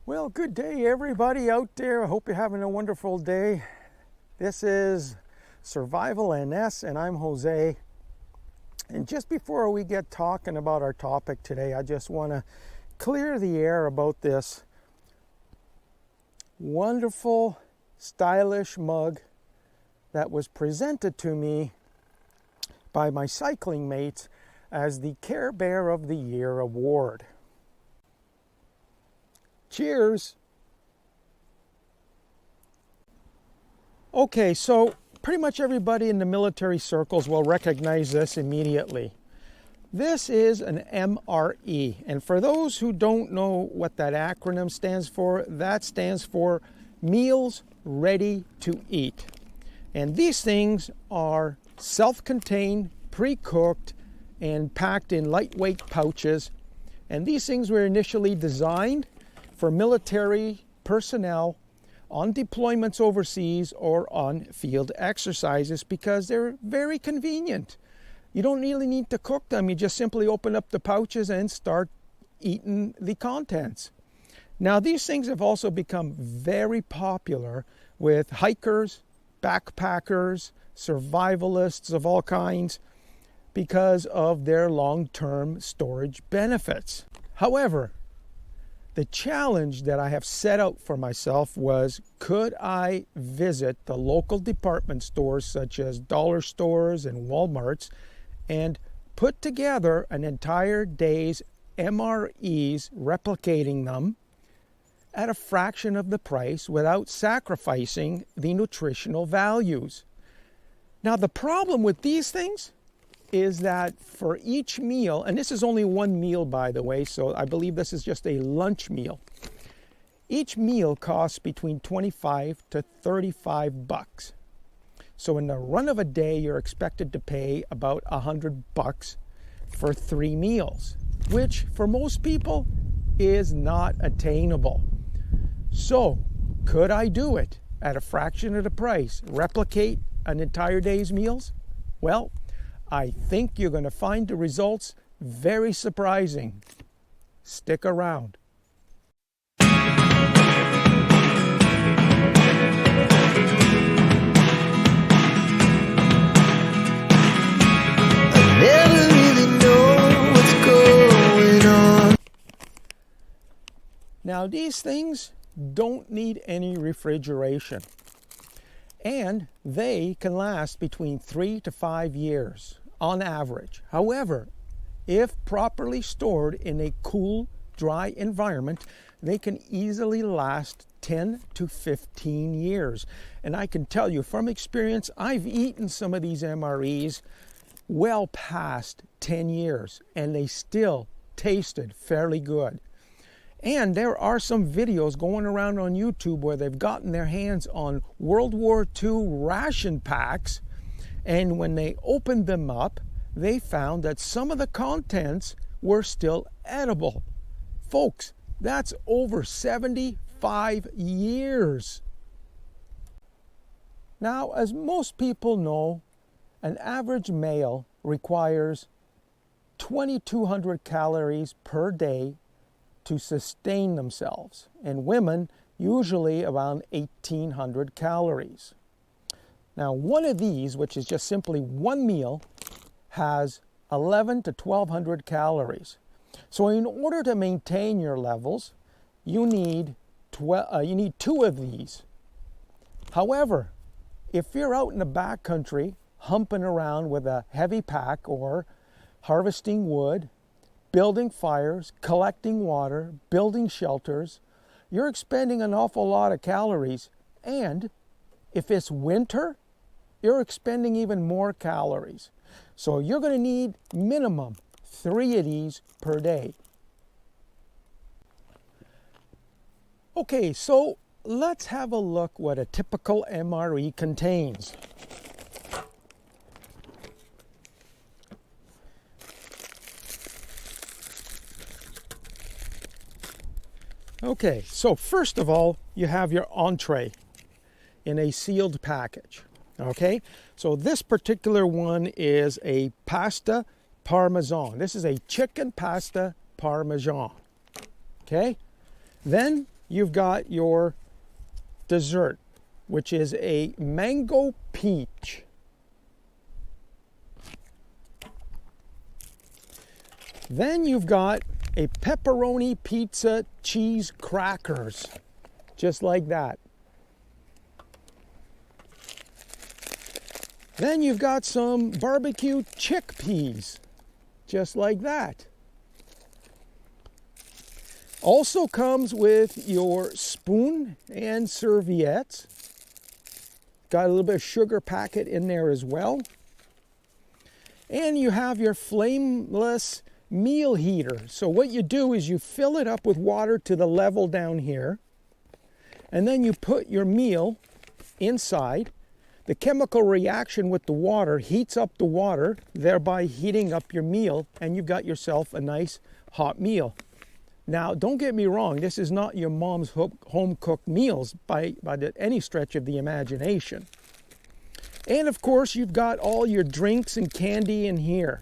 Well, good day everybody out there. I hope you're having a wonderful day. This is Survival NS and I'm Jose. And just before we get talking about our topic today, I just want to clear the air about this wonderful, stylish mug that was presented to me by my cycling mates as the Care Bear of the Year award. Cheers! Okay, so pretty much everybody in the military circles will recognize this immediately. This is an MRE, and for those who don't know what that acronym stands for, that stands for Meals Ready to Eat. And these things are self-contained, pre-cooked, and packed in lightweight pouches. And these things were initially designed for military personnel on deployments overseas or on field exercises because they're very convenient. You don't really need to cook them. You just simply open up the pouches and start eating the contents. Now, these things have also become very popular with hikers, backpackers, survivalists of all kinds because of their long-term storage benefits. However, the challenge that I have set out for myself was, could I visit the local department stores such as dollar stores and Walmarts and put together an entire day's MREs, replicating them at a fraction of the price without sacrificing the nutritional values. Now, the problem with these things is that for each meal, and this is only one meal by the way, so I believe this is just a lunch meal. Each meal costs between 25 to 35 bucks. So in the run of a day, you're expected to pay about 100 bucks for 3 meals, which for most people is not attainable. So could I do it at a fraction of the price, replicate an entire day's meals? Well, I think you're going to find the results very surprising. Stick around. I never really know what's going on. Now, these things don't need any refrigeration, and they can last between 3 to 5 years on average. However, if properly stored in a cool, dry environment, they can easily last 10 to 15 years. And I can tell you from experience, I've eaten some of these MREs well past 10 years, and they still tasted fairly good. And there are some videos going around on YouTube where they've gotten their hands on World War II ration packs, and when they opened them up, they found that some of the contents were still edible. Folks, that's over 75 years. Now, as most people know, an average male requires 2,200 calories per day to sustain themselves, and women usually around 1,800 calories. Now, one of these, which is just simply one meal, has 1,100 to 1,200 calories. So in order to maintain your levels, you need 2 of these. However, if you're out in the backcountry humping around with a heavy pack or harvesting wood, building fires, collecting water, building shelters, you're expending an awful lot of calories. And if it's winter, you're expending even more calories. So you're going to need minimum 3 of these per day. Okay, so let's have a look what a typical MRE contains. Okay, so first of all, you have your entree in a sealed package. Okay, so this particular one is a pasta parmesan. This is a chicken pasta parmesan. Okay, then you've got your dessert, which is a mango peach. Then you've got a pepperoni pizza cheese crackers, just like that. Then you've got some barbecue chickpeas, just like that. Also comes with your spoon and serviettes. Got a little bit of sugar packet in there as well. And you have your flameless meal heater. So what you do is you fill it up with water to the level down here, and then you put your meal inside. The chemical reaction with the water heats up the water, thereby heating up your meal, and you've got yourself a nice hot meal. Now, don't get me wrong, this is not your mom's home-cooked meals by any stretch of the imagination. And of course, you've got all your drinks and candy in here.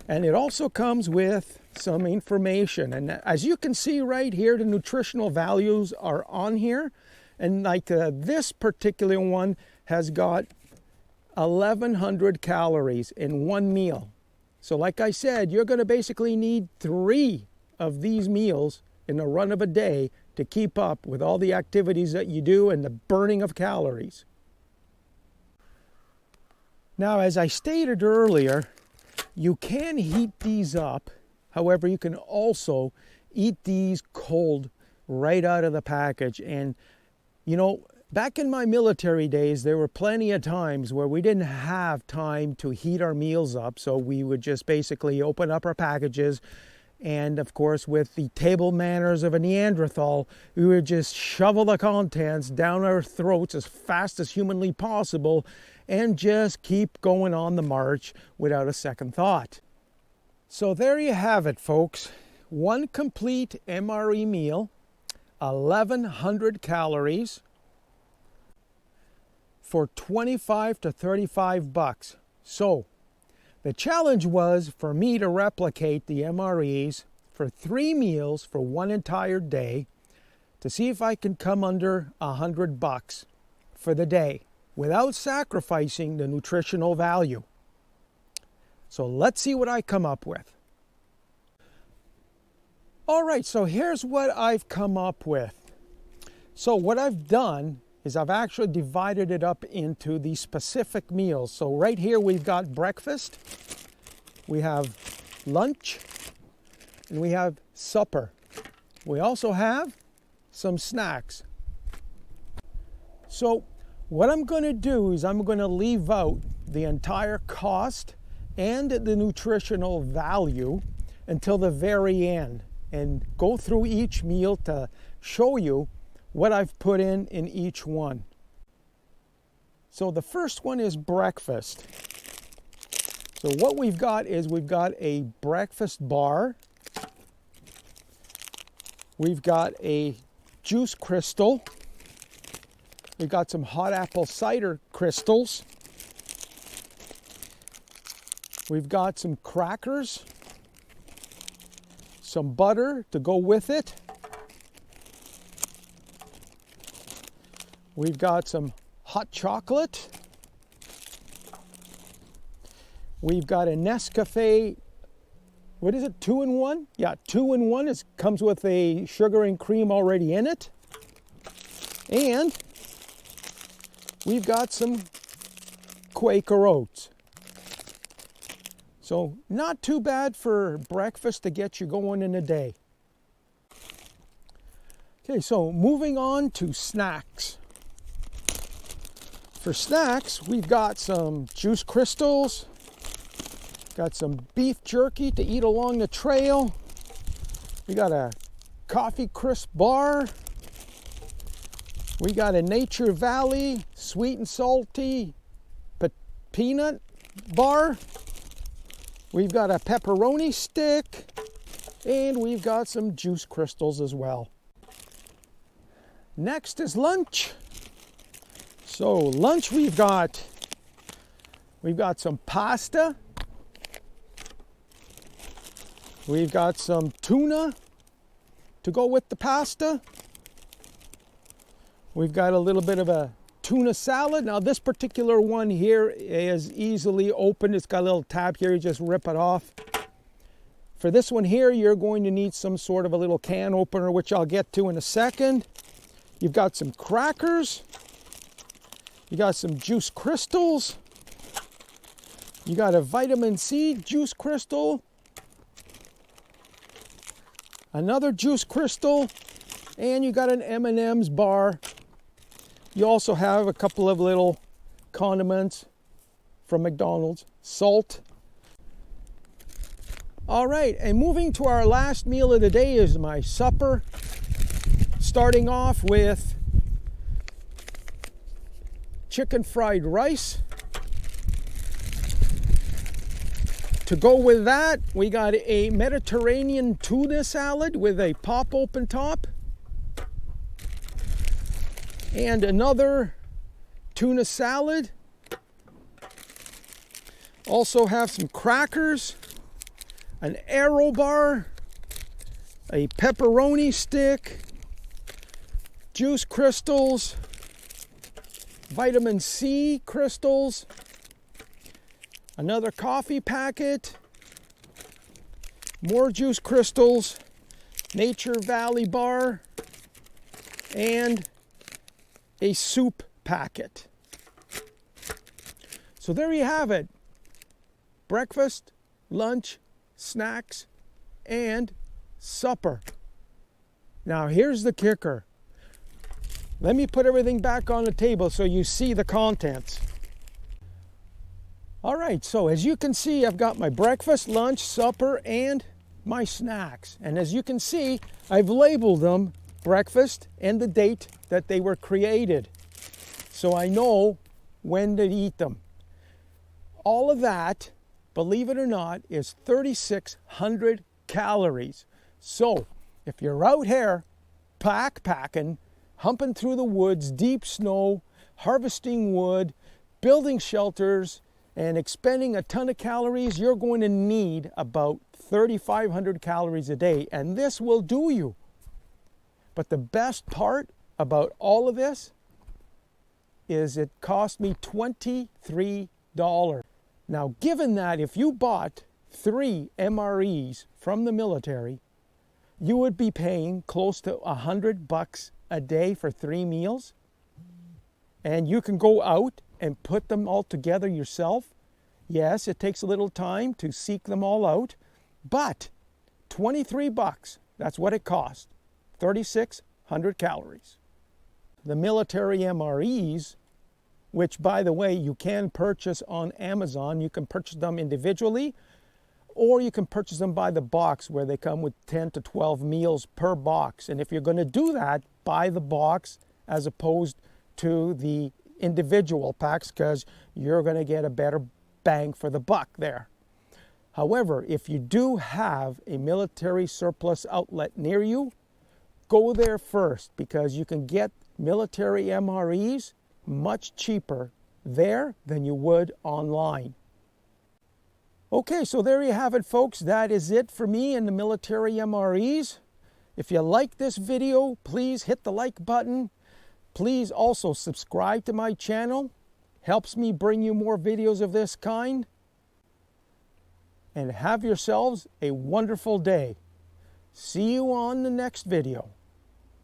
And it also comes with some information. And as you can see right here, the nutritional values are on here. And like this particular one has got 1,100 calories in one meal. So like I said, you're going to basically need 3 of these meals in the run of a day to keep up with all the activities that you do and the burning of calories. Now, as I stated earlier, you can heat these up. However, you can also eat these cold right out of the package. And you know, back in my military days, there were plenty of times where we didn't have time to heat our meals up. So we would just basically open up our packages. And of course, with the table manners of a Neanderthal, we would just shovel the contents down our throats as fast as humanly possible and just keep going on the march without a second thought. So there you have it, folks. One complete MRE meal, 1,100 calories for 25 to 35 bucks. So the challenge was for me to replicate the MREs for 3 meals for one entire day to see if I can come under 100 bucks for the day without sacrificing the nutritional value. So let's see what I come up with. All right, so here's what I've come up with. So what I've done is I've actually divided it up into the specific meals. So right here we've got breakfast, we have lunch, and we have supper. We also have some snacks. So what I'm going to do is I'm going to leave out the entire cost and the nutritional value until the very end and go through each meal to show you what I've put in each one. So the first one is breakfast. So what we've got is we've got a breakfast bar. We've got a juice crystal. We've got some hot apple cider crystals. We've got some crackers, some butter to go with it. We've got some hot chocolate. We've got a Nescafe, what is it, 2-in-1? Yeah, 2-in-1. It comes with a sugar and cream already in it. And we've got some Quaker Oats. So not too bad for breakfast to get you going in a day. Okay, so moving on to snacks. For snacks, we've got some juice crystals, got some beef jerky to eat along the trail. We got a coffee crisp bar. We got a Nature Valley sweet and salty peanut bar. We've got a pepperoni stick, and we've got some juice crystals as well. Next is lunch. So lunch we've got some pasta. We've got some tuna. To go with the pasta, we've got a little bit of a tuna salad. Now this particular one here is easily opened. It's got a little tab here, you just rip it off. For this one here, you're going to need some sort of a little can opener, which I'll get to in a second. You've got some crackers. You got some juice crystals. You got a vitamin C juice crystal. Another juice crystal. And you got an M&M's bar. You also have a couple of little condiments from McDonald's. Salt. All right, and moving to our last meal of the day is my supper. Starting off with chicken fried rice. To go with that, we got a Mediterranean tuna salad with a pop open top. And another tuna salad. Also have some crackers, an Aero bar, a pepperoni stick, juice crystals, vitamin C crystals, another coffee packet, more juice crystals, Nature Valley bar, and a soup packet. So there you have it. Breakfast, lunch, snacks, and supper. Now here's the kicker. Let me put everything back on the table so you see the contents. All right, so as you can see, I've got my breakfast, lunch, supper, and my snacks. And as you can see, I've labeled them breakfast and the date that they were created, so I know when to eat them. All of that, believe it or not, is 3,600 calories. So if you're out here backpacking, humping through the woods, deep snow, harvesting wood, building shelters, and expending a ton of calories, you're going to need about 3,500 calories a day, and this will do you. But the best part about all of this is it cost me $23. Now, given that if you bought 3 MREs from the military, you would be paying close to $100 a day for 3 meals. And you can go out and put them all together yourself. Yes, it takes a little time to seek them all out, but $23, that's what it cost. 3,600 calories. The military MREs, which by the way, you can purchase on Amazon. You can purchase them individually, or you can purchase them by the box, where they come with 10 to 12 meals per box. And if you're going to do that, buy the box as opposed to the individual packs, because you're going to get a better bang for the buck there. However, if you do have a military surplus outlet near you, go there first, because you can get military MREs much cheaper there than you would online. Okay, so there you have it, folks. That is it for me and the military MREs. If you like this video, please hit the like button. Please also subscribe to my channel. Helps me bring you more videos of this kind. And have yourselves a wonderful day. See you on the next video.